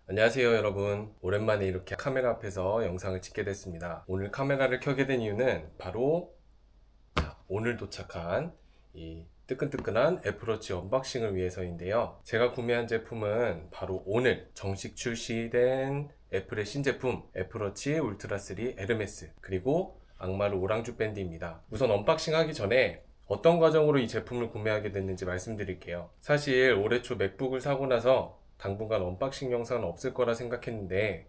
안녕하세요 여러분, 오랜만에 이렇게 카메라 앞에서 영상을 찍게 됐습니다. 오늘 카메라를 켜게 된 이유는 바로 오늘 도착한 이 뜨끈뜨끈한 애플워치 언박싱을 위해서인데요. 제가 구매한 제품은 바로 오늘 정식 출시된 애플의 신제품 애플워치 울트라 3 에르메스, 그리고 악마르 오랑주 밴드입니다. 우선 언박싱 하기 전에 어떤 과정으로 이 제품을 구매하게 됐는지 말씀드릴게요. 사실 올해 초 맥북을 사고 나서 당분간 언박싱 영상은 없을 거라 생각했는데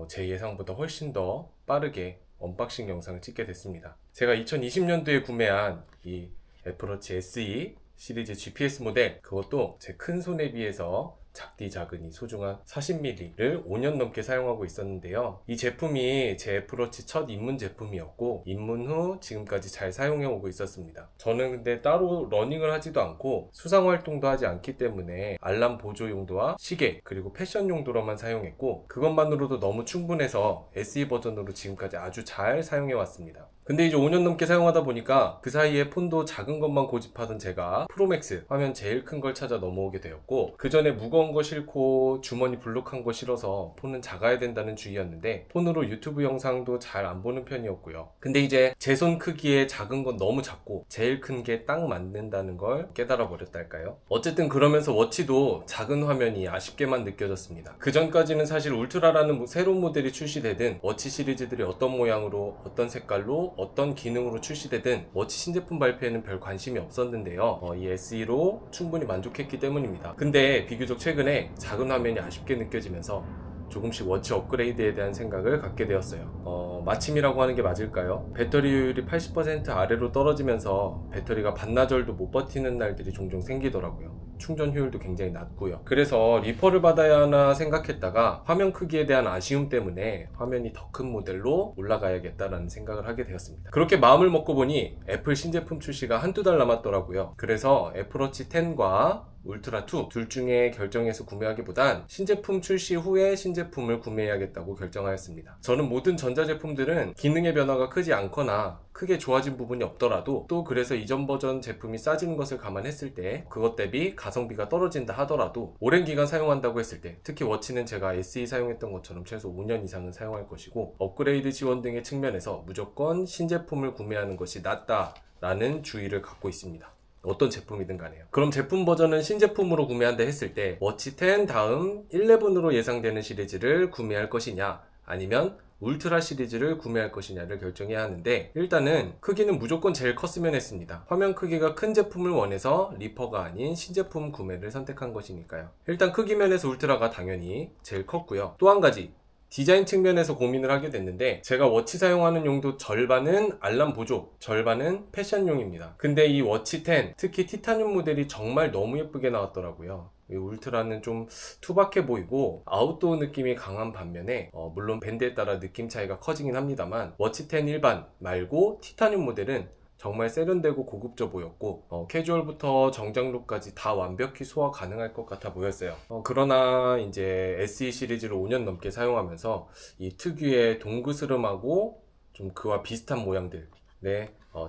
제 예상보다 훨씬 더 빠르게 언박싱 영상을 찍게 됐습니다. 제가 2020년도에 구매한 이 애플워치 SE 시리즈 GPS 모델, 그것도 제 큰 손에 비해서 작디 작으니 소중한 40mm를 5년 넘게 사용하고 있었는데요. 이 제품이 제 애플워치 첫 입문 제품이었고, 입문 후 지금까지 잘 사용해 오고 있었습니다. 저는 근데 따로 러닝을 하지도 않고 수상 활동도 하지 않기 때문에 알람 보조 용도와 시계, 그리고 패션 용도로만 사용했고, 그것만으로도 너무 충분해서 SE 버전으로 지금까지 아주 잘 사용해 왔습니다. 근데 이제 5년 넘게 사용하다 보니까 그 사이에 폰도 작은 것만 고집하던 제가 프로맥스 화면 제일 큰 걸 찾아 넘어오게 되었고, 그 전에 무거운 거 싫고 주머니 불룩한 거 싫어서 폰은 작아야 된다는 주의였는데, 폰으로 유튜브 영상도 잘 안 보는 편이었고요. 근데 이제 제 손 크기에 작은 건 너무 작고 제일 큰 게 딱 맞는다는 걸 깨달아 버렸달까요? 어쨌든 그러면서 워치도 작은 화면이 아쉽게만 느껴졌습니다. 그 전까지는 사실 울트라라는 새로운 모델이 출시되든 워치 시리즈들이 어떤 모양으로 어떤 색깔로 어떤 기능으로 출시되든 워치 신제품 발표에는 별 관심이 없었는데요. 이 SE로 충분히 만족했기 때문입니다. 근데 비교적 최근에 작은 화면이 아쉽게 느껴지면서 조금씩 워치 업그레이드에 대한 생각을 갖게 되었어요. 마침이라고 하는 게 맞을까요? 배터리율이 80% 아래로 떨어지면서 배터리가 반나절도 못 버티는 날들이 종종 생기더라고요. 충전 효율도 굉장히 낮고요. 그래서 리퍼를 받아야 하나 생각했다가 화면 크기에 대한 아쉬움 때문에 화면이 더 큰 모델로 올라가야겠다라는 생각을 하게 되었습니다. 그렇게 마음을 먹고 보니 애플 신제품 출시가 한두 달 남았더라고요. 그래서 애플워치 10과 울트라 2 둘 중에 결정해서 구매하기보단 신제품 출시 후에 신제품을 구매해야겠다고 결정하였습니다. 저는 모든 전자제품들은 기능의 변화가 크지 않거나 크게 좋아진 부분이 없더라도, 또 그래서 이전 버전 제품이 싸지는 것을 감안했을 때 그것 대비 가성비가 떨어진다 하더라도 오랜 기간 사용한다고 했을 때, 특히 워치는 제가 SE 사용했던 것처럼 최소 5년 이상은 사용할 것이고, 업그레이드 지원 등의 측면에서 무조건 신제품을 구매하는 것이 낫다라는 주의를 갖고 있습니다. 어떤 제품이든 간에요. 그럼 제품 버전은 신제품으로 구매한다 했을 때 워치 10 다음 11으로 예상되는 시리즈를 구매할 것이냐, 아니면 울트라 시리즈를 구매할 것이냐를 결정해야 하는데, 일단은 크기는 무조건 제일 컸으면 했습니다. 화면 크기가 큰 제품을 원해서 리퍼가 아닌 신제품 구매를 선택한 것이니까요. 일단 크기 면에서 울트라가 당연히 제일 컸고요. 또 한 가지, 디자인 측면에서 고민을 하게 됐는데, 제가 워치 사용하는 용도 절반은 알람 보조, 절반은 패션용입니다. 근데 이 워치 10, 특히 티타늄 모델이 정말 너무 예쁘게 나왔더라고요. 이 울트라는 좀 투박해 보이고 아웃도어 느낌이 강한 반면에 물론 밴드에 따라 느낌 차이가 커지긴 합니다만, 워치 10 일반 말고 티타늄 모델은 정말 세련되고 고급져 보였고, 캐주얼부터 정장룩까지 다 완벽히 소화 가능할 것 같아 보였어요. 그러나 이제 SE 시리즈를 5년 넘게 사용하면서 이 특유의 동그스름하고 좀 그와 비슷한 모양들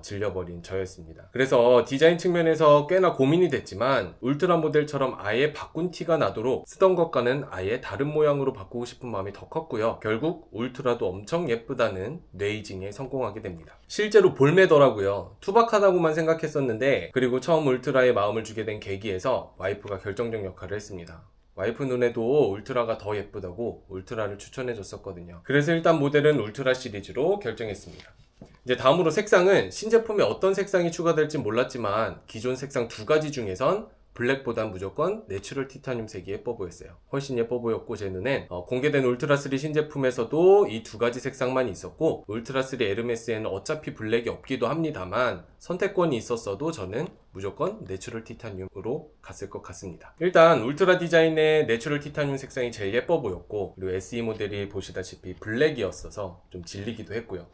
질려버린 저였습니다. 그래서 디자인 측면에서 꽤나 고민이 됐지만, 울트라 모델처럼 아예 바꾼 티가 나도록 쓰던 것과는 아예 다른 모양으로 바꾸고 싶은 마음이 더 컸고요. 결국 울트라도 엄청 예쁘다는 뇌이징에 성공하게 됩니다. 실제로 볼매더라고요. 투박하다고만 생각했었는데, 그리고 처음 울트라에 마음을 주게 된 계기에서 와이프가 결정적 역할을 했습니다. 와이프 눈에도 울트라가 더 예쁘다고 울트라를 추천해 줬었거든요. 그래서 일단 모델은 울트라 시리즈로 결정했습니다. 이제 다음으로 색상은 신제품에 어떤 색상이 추가될지 몰랐지만, 기존 색상 두 가지 중에선 블랙보단 무조건 내추럴 티타늄 색이 예뻐 보였어요. 훨씬 예뻐 보였고, 제 눈엔 공개된 울트라 3 신제품에서도 이 두 가지 색상만 있었고, 울트라 3 에르메스에는 어차피 블랙이 없기도 합니다만 선택권이 있었어도 저는 무조건 내추럴 티타늄으로 갔을 것 같습니다. 일단 울트라 디자인의 내추럴 티타늄 색상이 제일 예뻐 보였고, 그리고 SE 모델이 보시다시피 블랙이었어서 좀 질리기도 했고요.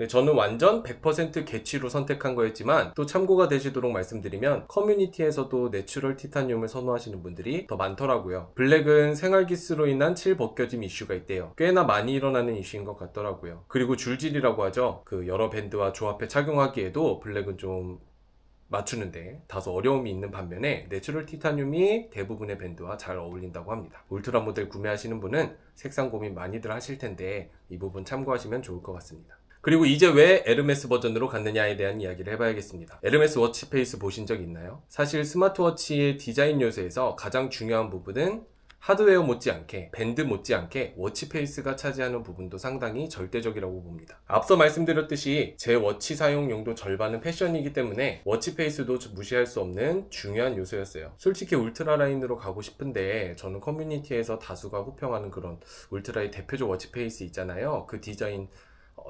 저는 완전 100% 개취로 선택한 거였지만, 또 참고가 되시도록 말씀드리면 커뮤니티에서도 내추럴 티타늄을 선호하시는 분들이 더 많더라고요. 블랙은 생활기스로 인한 칠 벗겨짐 이슈가 있대요. 꽤나 많이 일어나는 이슈인 것 같더라고요. 그리고 줄질이라고 하죠. 그 여러 밴드와 조합해 착용하기에도 블랙은 좀 맞추는데 다소 어려움이 있는 반면에 내추럴 티타늄이 대부분의 밴드와 잘 어울린다고 합니다. 울트라 모델 구매하시는 분은 색상 고민 많이들 하실 텐데 이 부분 참고하시면 좋을 것 같습니다. 그리고 이제 왜 에르메스 버전으로 갔느냐에 대한 이야기를 해봐야겠습니다. 에르메스 워치페이스 보신 적 있나요? 사실 스마트워치의 디자인 요소에서 가장 중요한 부분은 하드웨어 못지않게, 밴드 못지않게 워치페이스가 차지하는 부분도 상당히 절대적이라고 봅니다. 앞서 말씀드렸듯이 제 워치 사용 용도 절반은 패션이기 때문에 워치페이스도 무시할 수 없는 중요한 요소였어요. 솔직히 울트라 라인으로 가고 싶은데 저는 커뮤니티에서 다수가 호평하는 그런 울트라의 대표적 워치페이스 있잖아요. 그 디자인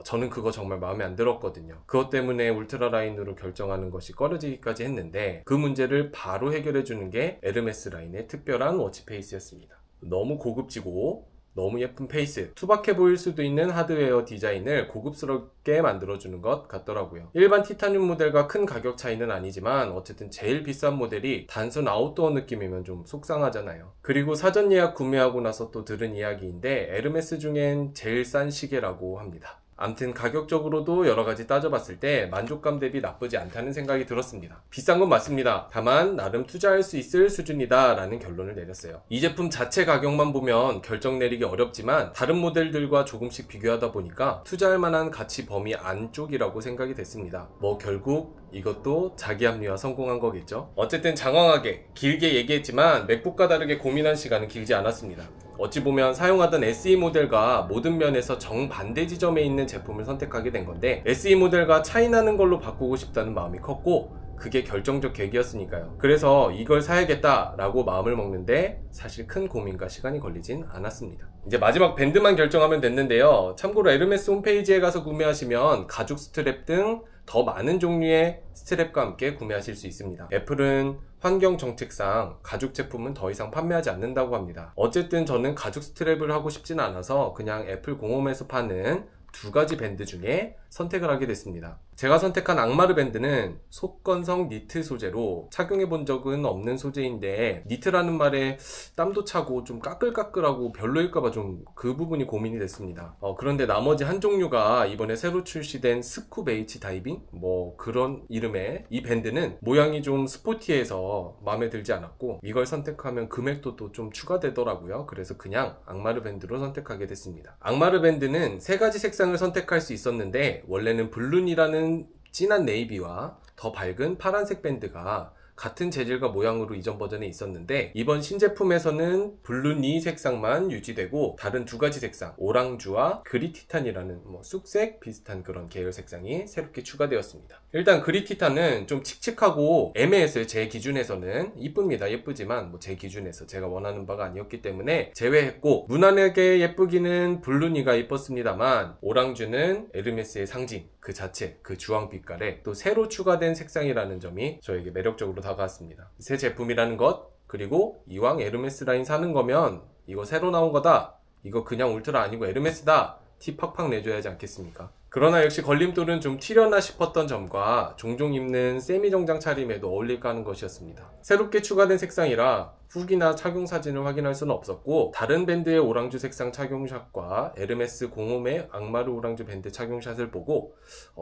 저는 그거 정말 마음에 안 들었거든요. 그것 때문에 울트라 라인으로 결정하는 것이 꺼려지기까지 했는데 그 문제를 바로 해결해 주는 게 에르메스 라인의 특별한 워치페이스였습니다. 너무 고급지고 너무 예쁜 페이스, 투박해 보일 수도 있는 하드웨어 디자인을 고급스럽게 만들어주는 것 같더라고요. 일반 티타늄 모델과 큰 가격 차이는 아니지만 어쨌든 제일 비싼 모델이 단순 아웃도어 느낌이면 좀 속상하잖아요. 그리고 사전 예약 구매하고 나서 또 들은 이야기인데 에르메스 중엔 제일 싼 시계라고 합니다. 암튼 가격적으로도 여러가지 따져봤을 때 만족감 대비 나쁘지 않다는 생각이 들었습니다. 비싼 건 맞습니다. 다만 나름 투자할 수 있을 수준이다 라는 결론을 내렸어요. 이 제품 자체 가격만 보면 결정 내리기 어렵지만 다른 모델들과 조금씩 비교하다 보니까 투자할 만한 가치 범위 안쪽이라고 생각이 됐습니다. 뭐 결국 이것도 자기 합리화 성공한 거겠죠. 어쨌든 장황하게 길게 얘기했지만 맥북과 다르게 고민한 시간은 길지 않았습니다. 어찌 보면 사용하던 SE 모델과 모든 면에서 정반대 지점에 있는 제품을 선택하게 된 건데 SE 모델과 차이나는 걸로 바꾸고 싶다는 마음이 컸고 그게 결정적 계기였으니까요. 그래서 이걸 사야겠다 라고 마음을 먹는데 사실 큰 고민과 시간이 걸리진 않았습니다. 이제 마지막 밴드만 결정하면 됐는데요. 참고로 에르메스 홈페이지에 가서 구매하시면 가죽 스트랩 등 더 많은 종류의 스트랩과 함께 구매하실 수 있습니다. 애플은 환경 정책상 가죽 제품은 더 이상 판매하지 않는다고 합니다. 어쨌든 저는 가죽 스트랩을 하고 싶진 않아서 그냥 애플 공홈에서 파는 두 가지 밴드 중에 선택을 하게 됐습니다. 제가 선택한 앙마르 밴드는 속건성 니트 소재로 착용해 본 적은 없는 소재인데 니트라는 말에 땀도 차고 좀 까끌까끌하고 별로일까봐 좀 그 부분이 고민이 됐습니다. 그런데 나머지 한 종류가 이번에 새로 출시된 스쿱 H 다이빙? 뭐 그런 이름의 이 밴드는 모양이 좀 스포티해서 마음에 들지 않았고 이걸 선택하면 금액도 또 좀 추가되더라고요. 그래서 그냥 앙마르 밴드로 선택하게 됐습니다. 앙마르 밴드는 세 가지 색상을 선택할 수 있었는데 원래는 블룬이라는 진한 네이비와 더 밝은 파란색 밴드가 같은 재질과 모양으로 이전 버전에 있었는데 이번 신제품에서는 블루니 색상만 유지되고 다른 두 가지 색상 오랑주와 그리티탄이라는 쑥색 비슷한 그런 계열 색상이 새롭게 추가되었습니다. 일단 그리티탄은 좀 칙칙하고 애매했어요. 제 기준에서는 이쁩니다. 예쁘지만 제 기준에서 제가 원하는 바가 아니었기 때문에 제외했고 무난하게 예쁘기는 블루니가 예뻤습니다만 오랑주는 에르메스의 상징 그 자체 그 주황 빛깔에 또 새로 추가된 색상이라는 점이 저에게 매력적으로 다가왔습니다. 새 제품이라는 것 그리고 이왕 에르메스 라인 사는 거면 이거 새로 나온 거다 이거 그냥 울트라 아니고 에르메스다 티 팍팍 내줘야 하지 않겠습니까? 그러나 역시 걸림돌은 좀 튀려나 싶었던 점과 종종 입는 세미 정장 차림에도 어울릴까 하는 것이었습니다. 새롭게 추가된 색상이라 후기나 착용 사진을 확인할 수는 없었고 다른 밴드의 오랑주 색상 착용샷과 에르메스 공홈의 앙마르 오랑주 밴드 착용샷을 보고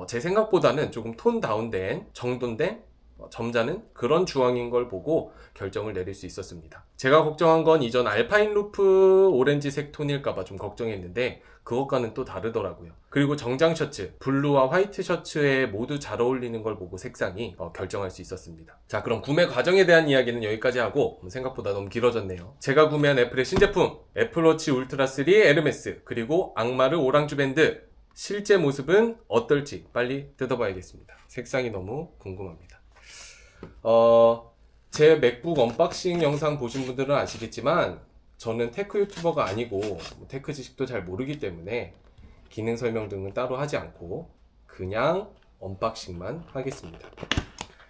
제 생각보다는 조금 톤 다운된 정돈된 점잖은 그런 주황인 걸 보고 결정을 내릴 수 있었습니다. 제가 걱정한 건 이전 알파인 루프 오렌지색 톤일까봐 좀 걱정했는데 그것과는 또 다르더라고요. 그리고 정장 셔츠, 블루와 화이트 셔츠에 모두 잘 어울리는 걸 보고 색상이 결정할 수 있었습니다. 자, 그럼 구매 과정에 대한 이야기는 여기까지 하고 생각보다 너무 길어졌네요. 제가 구매한 애플의 신제품 애플워치 울트라 3 에르메스 그리고 앙마르 오랑주 밴드 실제 모습은 어떨지 빨리 뜯어봐야겠습니다. 색상이 너무 궁금합니다. 제 맥북 언박싱 영상 보신 분들은 아시겠지만 저는 테크 유튜버가 아니고 테크 지식도 잘 모르기 때문에 기능 설명 등은 따로 하지 않고 그냥 언박싱만 하겠습니다.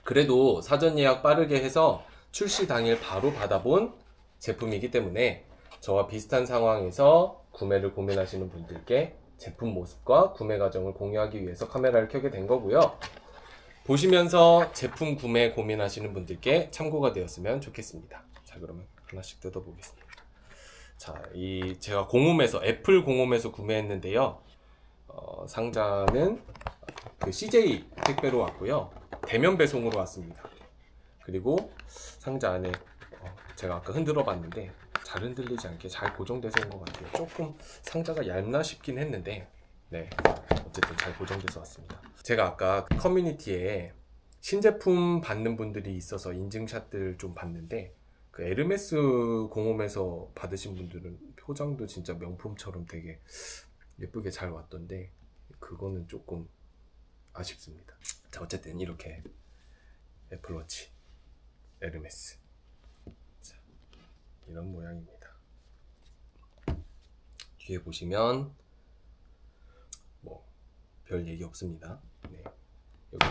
그래도 사전 예약 빠르게 해서 출시 당일 바로 받아본 제품이기 때문에 저와 비슷한 상황에서 구매를 고민하시는 분들께 제품 모습과 구매 과정을 공유하기 위해서 카메라를 켜게 된 거고요. 보시면서 제품 구매 고민하시는 분들께 참고가 되었으면 좋겠습니다. 자, 그러면 하나씩 뜯어보겠습니다. 자, 제가 공홈에서 애플 공홈에서 구매했는데요. 상자는 그 CJ 택배로 왔고요. 대면 배송으로 왔습니다. 그리고 상자 안에 제가 아까 흔들어 봤는데 잘 흔들리지 않게 잘 고정돼서 온 것 같아요. 조금 상자가 얇나 싶긴 했는데 네, 어쨌든 잘 고정돼서 왔습니다. 제가 아까 커뮤니티에 신제품 받는 분들이 있어서 인증샷들 좀 봤는데 그 에르메스 공홈에서 받으신 분들은 포장도 진짜 명품처럼 되게 예쁘게 잘 왔던데 그거는 조금 아쉽습니다. 자, 어쨌든 이렇게 애플워치 에르메스, 자, 이런 모양입니다. 뒤에 보시면 뭐 별 얘기 없습니다. 네, 여기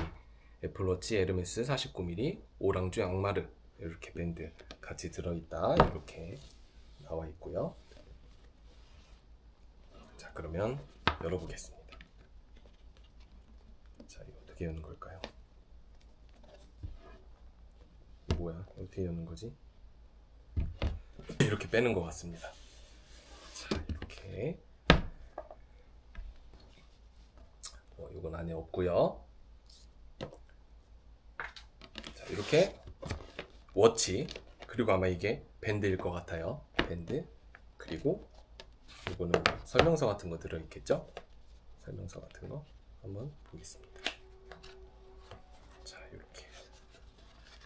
애플워치 에르메스 49mm 오랑주 양마르 이렇게 밴드 같이 들어있다 이렇게 나와 있고요. 자, 그러면 열어보겠습니다. 자, 이거 어떻게 여는 걸까요? 뭐야? 어떻게 여는 거지? 이렇게 빼는 것 같습니다. 자, 이렇게 이건 안에 없고요. 자, 이렇게 워치, 그리고 아마 이게 밴드일 것 같아요. 밴드, 그리고 이거는 설명서 같은 거 들어있겠죠? 설명서 같은 거 한번 보겠습니다. 자, 이렇게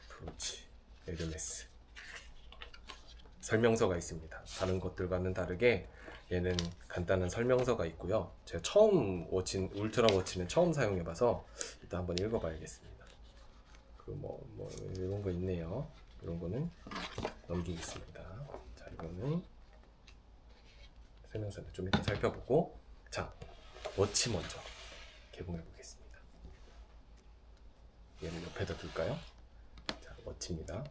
애플워치 에르메스 설명서가 있습니다. 다른 것들과는 다르게 얘는 간단한 설명서가 있고요. 제가 처음 울트라 워치는 처음 사용해봐서 일단 한번 읽어봐야겠습니다. 뭐 이런 거 있네요. 이런 거는 넘기겠습니다. 자, 이거는 설명서는 좀 이따 살펴보고, 자, 워치 먼저 개봉해 보겠습니다. 얘는 옆에다 둘까요? 자, 워치입니다.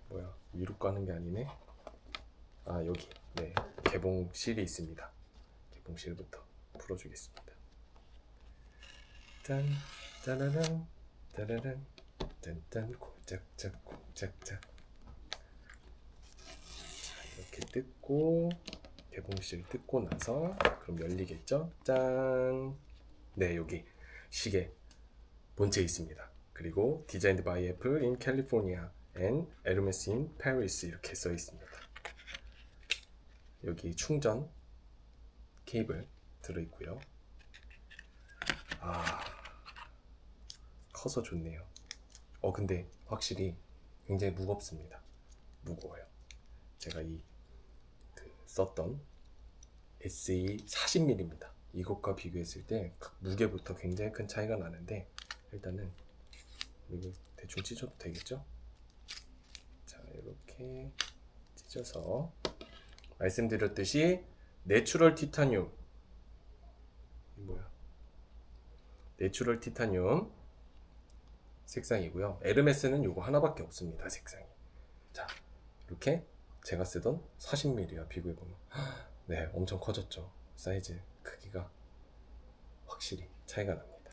뭐야, 위로 까는 게 아니네. 아, 여기 네, 개봉실이 있습니다. 개봉실부터 풀어주겠습니다. 짠, 짜라란, 짜라란, 짠짠, 콕짝짝, 콕짝짝. 자, 이렇게 뜯고, 개봉실 뜯고 나서 그럼 열리겠죠? 짠. 네, 여기 시계 본체 있습니다. 그리고 Designed by Apple in California and Hermes in Paris 이렇게 써 있습니다. 여기 충전 케이블 들어있고요. 아, 커서 좋네요. 근데 확실히 굉장히 무겁습니다. 무거워요. 제가 썼던 SE 40mm입니다. 이것과 비교했을 때 무게부터 굉장히 큰 차이가 나는데 일단은 이거 대충 찢어도 되겠죠? 자, 이렇게 찢어서 말씀드렸듯이 내추럴 티타늄, 뭐야? 내추럴 티타늄 색상이고요. 에르메스는 요거 하나밖에 없습니다. 색상이. 자, 이렇게 제가 쓰던 40mm와 비교해보면 네, 엄청 커졌죠. 사이즈 크기가 확실히 차이가 납니다.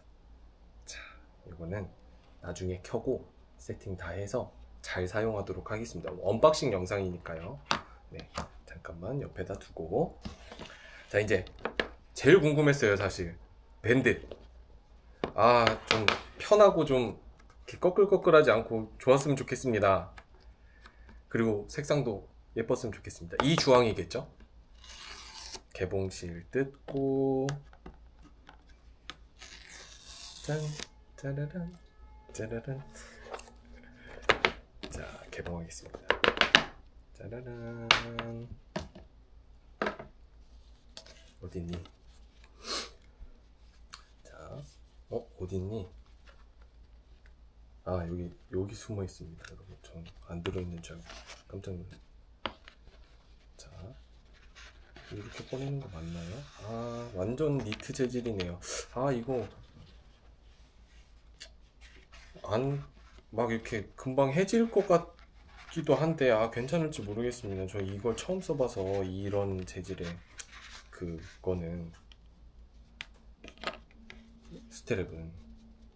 자, 이거는 나중에 켜고 세팅 다 해서 잘 사용하도록 하겠습니다. 언박싱 영상이니까요. 네, 잠깐만 옆에다 두고, 자, 이제 제일 궁금했어요. 사실 밴드, 좀 편하고 좀 이렇게 꺼끌꺼끌하지 않고 좋았으면 좋겠습니다. 그리고 색상도 예뻤으면 좋겠습니다. 이 주황이겠죠? 개봉실 뜯고, 짠, 짜라란, 짜라란. 자, 개봉하겠습니다. 짜라란. 어딨니? 자, 어딨니? 아, 여기 숨어 있습니다. 여러분, 전 안 들어있는 줄 알고 깜짝 놀랐어요. 자, 이렇게 꺼내는 거 맞나요? 아, 완전 니트 재질이네요. 아, 이거 막 이렇게 금방 해질 것 같기도 한데 괜찮을지 모르겠습니다. 저 이걸 처음 써봐서 이런 재질의 그거는 스트랩은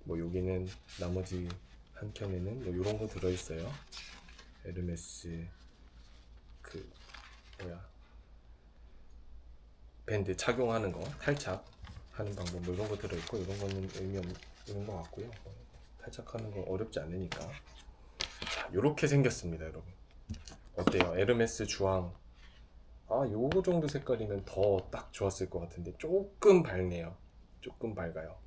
뭐 여기는 나머지 한 켠에는 뭐 이런 거 들어있어요. 에르메스 밴드 착용하는 거 탈착 하는 방법 뭐 이런 거 들어있고, 이런 거는 의미 없는 것 같고요. 탈착하는 거 어렵지 않으니까. 자, 요렇게 생겼습니다 여러분. 어때요? 에르메스 주황. 아, 요거 정도 색깔이면 더 딱 좋았을 것 같은데 조금 밝네요. 조금 밝아요.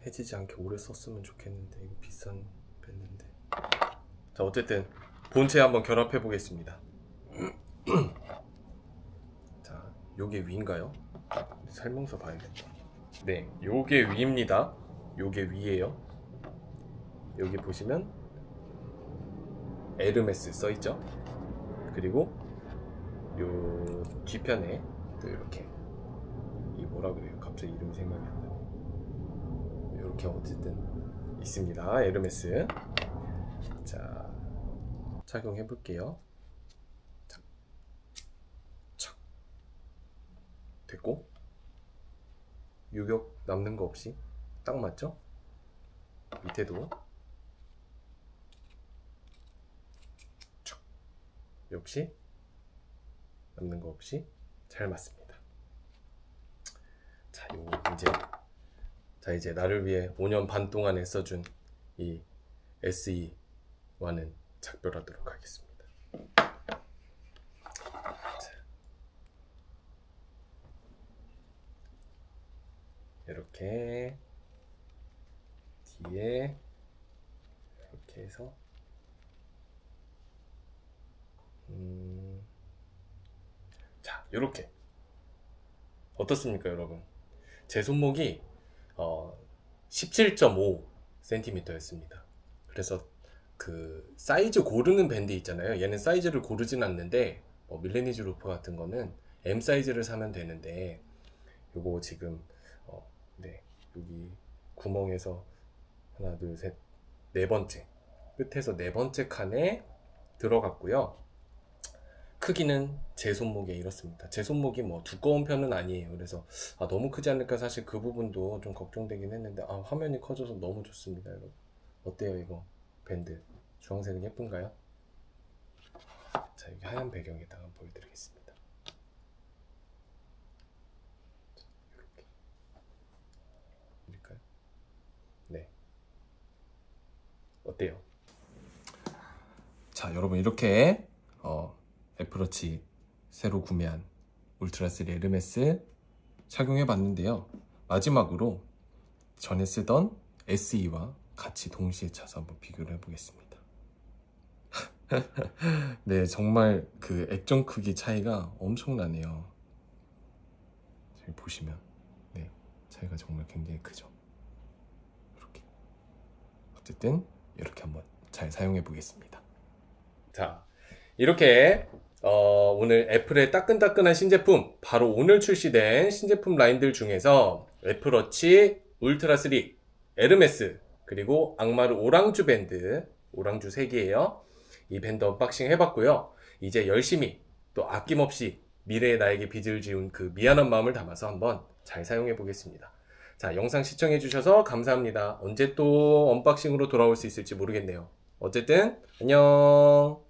해지지 않게 오래 썼으면 좋겠는데 이거 비싼 뺐는데. 자, 어쨌든 본체 한번 결합해 보겠습니다. 자, 요게 위인가요? 설명서 봐야겠다. 네, 요게 위입니다. 요게 위에요. 여기 보시면 에르메스 써있죠. 그리고 요 뒤편에 또 이렇게, 이 뭐라 그래요? 갑자기 이름이 생각이 안 나네. 이렇게 어쨌든 있습니다. 에르메스. 자, 착용해 볼게요. 착. 됐고, 유격 남는 거 없이 딱 맞죠? 밑에도 착. 역시 남는 거 없이 잘 맞습니다. 자, 요 이제 나를 위해 5년 반 동안 애써준 이 SE와는 작별하도록 하겠습니다. 자, 이렇게 뒤에 이렇게 해서 자, 이렇게 어떻습니까 여러분? 제 손목이 17.5cm였습니다. 그래서 그 사이즈 고르는 밴드 있잖아요. 얘는 사이즈를 고르진 않는데 밀레니즈 루프 같은 거는 M 사이즈를 사면 되는데, 요거 지금 네, 여기 구멍에서 하나 둘 셋 네 번째 끝에서 네 번째 칸에 들어갔고요. 크기는 제 손목에 이렇습니다. 제 손목이 뭐 두꺼운 편은 아니에요. 그래서 너무 크지 않을까 사실 그 부분도 좀 걱정되긴 했는데, 화면이 커져서 너무 좋습니다 여러분. 어때요 이거 밴드? 주황색은 예쁜가요? 자, 여기 하얀 배경에다가 보여드리겠습니다. 이렇게 보일까요? 네, 어때요? 자, 여러분 이렇게 애플워치 새로 구매한 울트라 3 에르메스 착용해 봤는데요. 마지막으로 전에 쓰던 SE와 같이 동시에 차서 한번 비교를 해보겠습니다. 네, 정말 그 액정 크기 차이가 엄청나네요. 여기 보시면 네, 차이가 정말 굉장히 크죠. 이렇게 어쨌든 이렇게 한번 잘 사용해 보겠습니다. 자, 이렇게 오늘 애플의 따끈따끈한 신제품, 바로 오늘 출시된 신제품 라인들 중에서 애플워치 울트라 3 에르메스, 그리고 악마르 오랑주 밴드, 오랑주 3개예요. 이 밴드 언박싱 해봤고요. 이제 열심히 또 아낌없이 미래의 나에게 빚을 지운 그 미안한 마음을 담아서 한번 잘 사용해 보겠습니다. 자, 영상 시청해 주셔서 감사합니다. 언제 또 언박싱으로 돌아올 수 있을지 모르겠네요. 어쨌든 안녕.